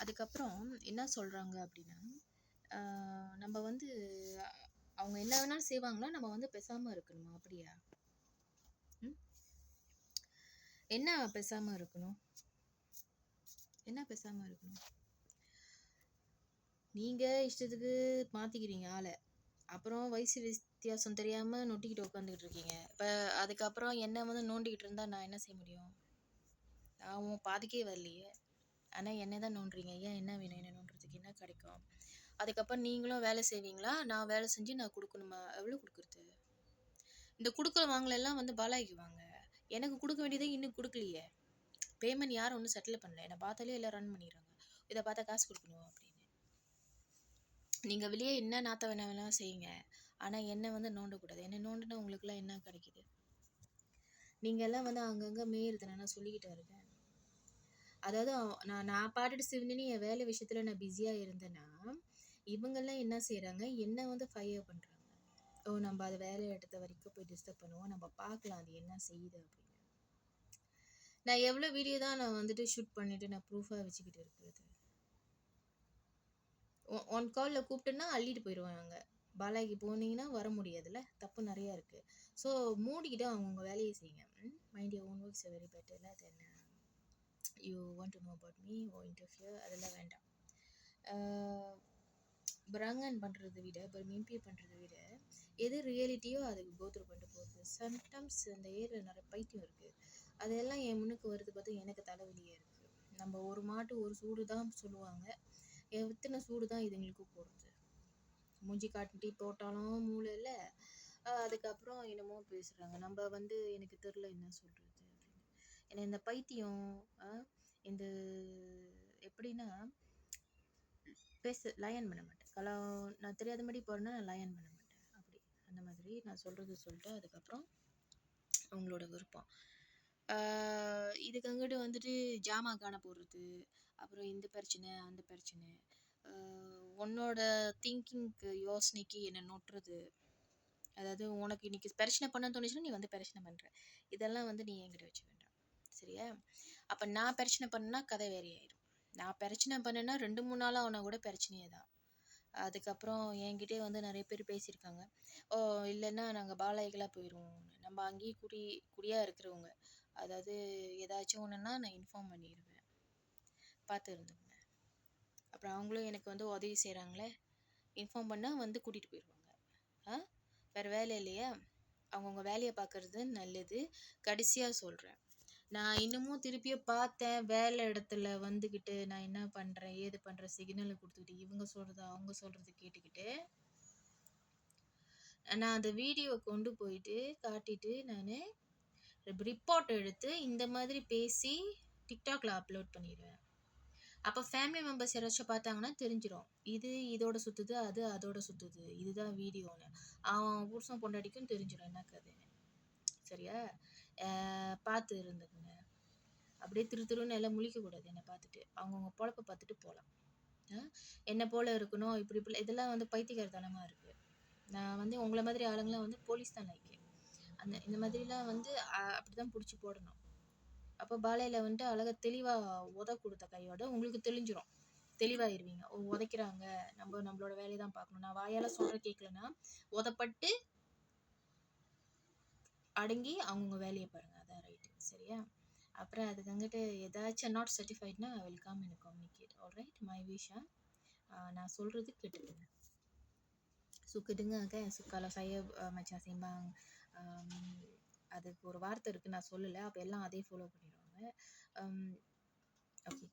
அதுக்கப்புறம் என்ன சொல்கிறாங்க அப்படின்னா, நம்ம வந்து அவங்க என்ன வேணாலும் செய்வாங்களா, நம்ம வந்து பேசாமல் இருக்கணுமா? அப்படியா? ம் என்ன பேசாமல் இருக்கணும்? என்ன பேசாமல் இருக்கணும்? நீங்கள் இஷ்டத்துக்கு மாற்றிக்கிறீங்க ஆளை, அப்புறம் வயசு வித்தியாசம் தெரியாமல் நொட்டிக்கிட்டு உட்காந்துக்கிட்டு இருக்கீங்க. இப்போ அதுக்கப்புறம் என்ன வந்து நோண்டிக்கிட்டு இருந்தால் நான் என்ன செய்ய முடியும்? நான் உன் பாதிக்கே வரலையே, ஆனால் என்ன தான் நோண்டுறீங்க. ஏன் என்ன வேணும்? என்ன நோண்டுறதுக்கு என்ன கிடைக்கும்? அதுக்கப்புறம் நீங்களும் வேலை செய்வீங்களா? நான் வேலை செஞ்சு நான் கொடுக்கணுமா? எவ்வளோ கொடுக்குறது? இந்த கொடுக்குற வாங்கலெல்லாம் வந்து பாலாய்க்கு வாங்க. எனக்கு கொடுக்க வேண்டியதை இன்னும் கொடுக்கலையே. பேமெண்ட் யாரும் ஒன்றும் செட்டில் பண்ணல. என்னை பார்த்தாலே எல்லாம் ரன் பண்ணிடுறாங்க. இதை பார்த்தா காசு கொடுக்கணும் அப்படின்னு. நீங்கள் வெளியே என்ன நாற்ற வேணாலும் செய்யுங்க, ஆனால் என்னை வந்து நோண்டக்கூடாது. என்னை நோண்டுனா உங்களுக்குலாம் என்ன கிடைக்கிது? நீங்கள் எல்லாம் வந்து அங்கங்கே மேயிறது நான் சொல்லிக்கிட்டே இருக்கேன். அதாவது நான் பாட்டுட்டு சிவனேன்னு என் வேலை விஷயத்தில் நான் பிஸியாக இருந்தேன்னா, இவங்கெல்லாம் என்ன செய்கிறாங்க, என்ன வந்து ஃபயர் பண்ணுறாங்க. ஓ, நம்ம அது வேலை இடத்த வரைக்கும் போய் டிஸ்டர்ப் பண்ணுவோம், நம்ம பார்க்கலாம் அது என்ன செய்யுது அப்படின்னு. நான் எவ்வளோ வீடியோ தான் நான் வந்துட்டு ஷூட் பண்ணிவிட்டு நான் ப்ரூஃபாக வச்சுக்கிட்டு இருக்கிறது. ஒன் காலில் கூப்பிட்டேன்னா அள்ளிட்டு போயிடுவாங்க. பாலாஜி போனீங்கன்னா வர முடியாதுல்ல, தப்பு நிறையா இருக்குது. ஸோ மூடிக்கிட்டு அவங்கவுங்க வேலையை செய்யுங்க. Mind your own works very பெட்டர்ல then you want to know about me or interfere, அதெல்லாம் வேண்டாம். பிரங்கன் பண்ணுறதை விட இம்பியர் பண்ணுறதை விட எது ரியாலிட்டியோ அதுக்கு கோத்ரூ பண்ணிட்டு போகுது. சம்டைம்ஸ் அந்த ஏரியில் நிறைய பைத்தியம் இருக்குது, அதெல்லாம் என் முன்னுக்கு வருது பார்த்து எனக்கு தலைவலியாக இருக்குது. நம்ம ஒரு மாட்டு ஒரு சூடு தான் சொல்லுவாங்க, எத்தனை சூடு தான் இதுங்களுக்கு போடுறது. மூஞ்சி காட்டி போட்டாலும் மூளை இல்லை, அதுக்கப்புறம் என்னமோ பேசுகிறாங்க. நம்ம வந்து எனக்கு தெரில என்ன சொல்கிறது அப்படின்னு. ஏன்னா இந்த பைத்தியம் இந்த எப்படின்னா லயன் பண்ண மாட்டேன். நான் தெரியாத மாதிரி போகிறேன்னா நான் லயன் பண்ண மாட்டேன். அப்படி அந்த மாதிரி நான் சொல்கிறது சொல்லிட்டு அதுக்கப்புறம் அவங்களோட விருப்பம். இதுக்கு அங்கிட்டு வந்துட்டு ஜாமான் காண போடுறது, அப்புறம் இந்த பிரச்சனை அந்த பிரச்சனை, உன்னோட திங்கிங்க்கு யோசனைக்கு என்னை நோட்டுறது. அதாவது உனக்கு இன்றைக்கி பிரச்சனை பண்ண தோணுச்சுன்னா நீ வந்து பிரச்சனை பண்ணுற, இதெல்லாம் வந்து நீ என்கிட்ட வச்சு வேண்டாம், சரியா? அப்போ நான் பிரச்சனை பண்ணா கதை வேறையாயிடும். நான் பிரச்சனை பண்ணேன்னா 2-3 நாளாக அவனை கூட பிரச்சனையே தான். அதுக்கப்புறம் என்கிட்டே வந்து நிறைய பேர் பேசியிருக்காங்க, ஓ இல்லைன்னா நாங்கள் பாலாய்க்கெல்லாம் போயிடுவோம், நம்ம அங்கேயே குடியாக இருக்கிறவங்க, அதாவது ஏதாச்சும் ஒன்றுன்னா நான் இன்ஃபார்ம் பண்ணிடுவேன், பார்த்து இருந்துங்க. அப்புறம் அவங்களும் எனக்கு வந்து உதவி செய்கிறாங்களே, இன்ஃபார்ம் பண்ணால் வந்து கூட்டிகிட்டு போயிடுவாங்க. வேறு வேலை இல்லையா? அவங்கவுங்க வேலையை பார்க்குறது நல்லது. கடைசியாக சொல்கிறேன், நான் இன்னமும் திருப்பியும் பார்த்தேன் வேலை இடத்துல வந்துக்கிட்டு நான் என்ன பண்ணுறேன் ஏது பண்ணுறேன் சிக்னலை கொடுத்துக்கிட்டு இவங்க சொல்கிறது அவங்க சொல்கிறது கேட்டுக்கிட்டு நான் அந்த வீடியோவை கொண்டு போயிட்டு காட்டிட்டு நான் ரிப்போர்ட் எடுத்து இந்த மாதிரி பேசி டிக்டாக்ல அப்லோட் பண்ணிடுவேன். அப்போ ஃபேமிலி மெம்பர்ஸ் யாராச்சும் பார்த்தாங்கன்னா தெரிஞ்சிடும், இது இதோட சுற்றுது, அது அதோட சுற்றுது, இதுதான் வீடியோன்னு. அவன் புருஷன் பொண்டாட்டிக்கும் தெரிஞ்சிடும் என்ன கதைன்னு, சரியா? பார்த்து இருந்துக்குங்க. அப்படியே திருன்னு எல்லாம் முழிக்கக்கூடாது. என்னை பார்த்துட்டு அவங்கவுங்க பொழப்பை பார்த்துட்டு போகலாம். என்னை போல் இருக்கணும் இப்படி இதெல்லாம் வந்து பைத்தியக்காரத்தனமாக இருக்குது. நான் வந்து உங்களை மாதிரி ஆளுங்களாம் வந்து போலீஸ் தான் லைக்கு. இந்த மாதிரிலாம் வந்து அப்படி தான் பிடிச்சி போடணும். அப்போ பாலையில் வந்துட்டு அழகாக தெளிவாக கொடுத்த கையோட உங்களுக்கு தெளிஞ்சிரும், தெளிவாயிருவீங்க. உதைக்கிறாங்க, நம்மளோட வேலையை தான் பார்க்கணும். நான் வாயால் சொல்கிற கேட்கலன்னா உதப்பட்டு அடங்கி அவங்கவுங்க வேலையை பாருங்கள், அதான் ரைட்டு, சரியா? அப்புறம் அதுக்கு அங்கிட்டு ஏதாச்சும் நாட் சர்டிஃபைட்னா welcome in communicate. Alright my விஷயம் நான் சொல்கிறது கேட்டுடுங்க. சுக்குதுங்க சுக்கால சைய மச்சான் செய்வாங்க, அதுக்கு ஒரு வார்த்தை இருக்குது நான் சொல்லலை, அப்போ எல்லாம் அதே ஃபாலோ பண்ணிடுவாங்க. ஓகே.